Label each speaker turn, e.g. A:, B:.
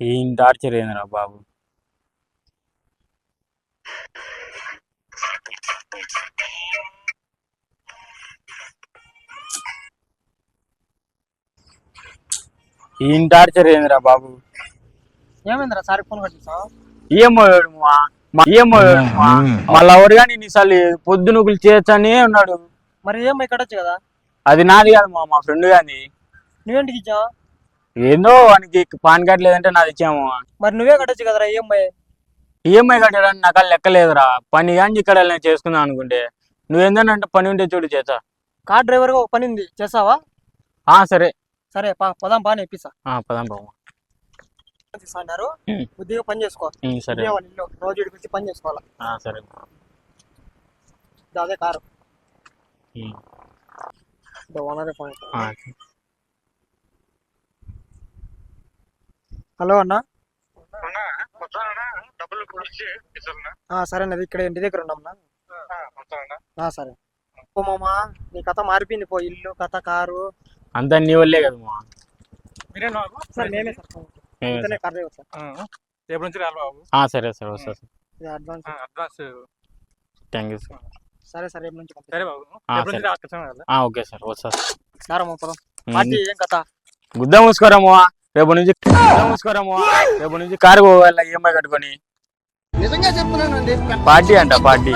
A: ఏం టార్చర్ ఏందిరా బాబు. ఏం టార్చర్ ఏందిరా బాబు.
B: ఏమైందిరా సార్ ఫోన్ కట్టేసావు?
A: ఏమో మళ్ళీ ఎవరు కానీ ఇన్నిసార్లు పొద్దునుకులు చేయొచ్చని ఉన్నాడు.
B: మరి ఏమై కట్టచ్చు కదా.
A: అది నాది కాదు మా ఫ్రెండ్ గాని.
B: నువ్వేంటికి ఇచ్చావు?
A: ఏందో వానికి పాన్ కార్డ్ లేదంటే నాది ఇచ్చాము.
B: మరి నువ్వే కట్టచ్చు కదరా ఈఎంఐ.
A: ఈఎంఐ కట్టడానికి నాకు లెక్కలేదురా. పని కానీ ఇక్కడ నేను చేసుకుందాం అనుకుంటే నువ్వేందంటే పని ఉంటే చూడు చేస్తా.
B: కార్ డ్రైవర్ గా ఒక పని ఉంది, చేస్తావా?
A: సరే
B: సరే పదాం పాని ఇప్పిస్తా.
A: పదాం బాబు.
B: అన్నారు బుద్ధిగా పని చేసుకో.
A: సరే
B: రోజు ఇడిపించి పని చేసుకోవాలా.
A: సరే
B: అదే కారు ఓనరే ఫోన్. హలో అన్నా. సరే అన్నది ఇక్కడ ఇంటి దగ్గర ఉన్నాం. సరే ఓ మామా, నీ కథ మారిపోయింది పో. ఇల్లు కథ, కారు
A: అంతా నీ వల్లే కదా మా.
B: సార్ నేనే సార్ కార్ డ్రైవర్ సార్.
C: రేపు నుంచి రాలి బాబు.
A: సరే సరే వస్తా sir.
C: Advance
A: thank you sir.
B: సరే సరే రేపు నుంచి
C: సరే బాబు.
A: ఓకే సార్ వస్తా
B: సార్. పార్టీ ఏం కథ?
A: గుద్ద మూసుకోరామో. రేపు నుంచి కారు పోవాలి ఈఎంఐ కట్టుకొని.
B: నిజంగా చెప్తున్నానండి,
A: పార్టీ అంట పార్టీ.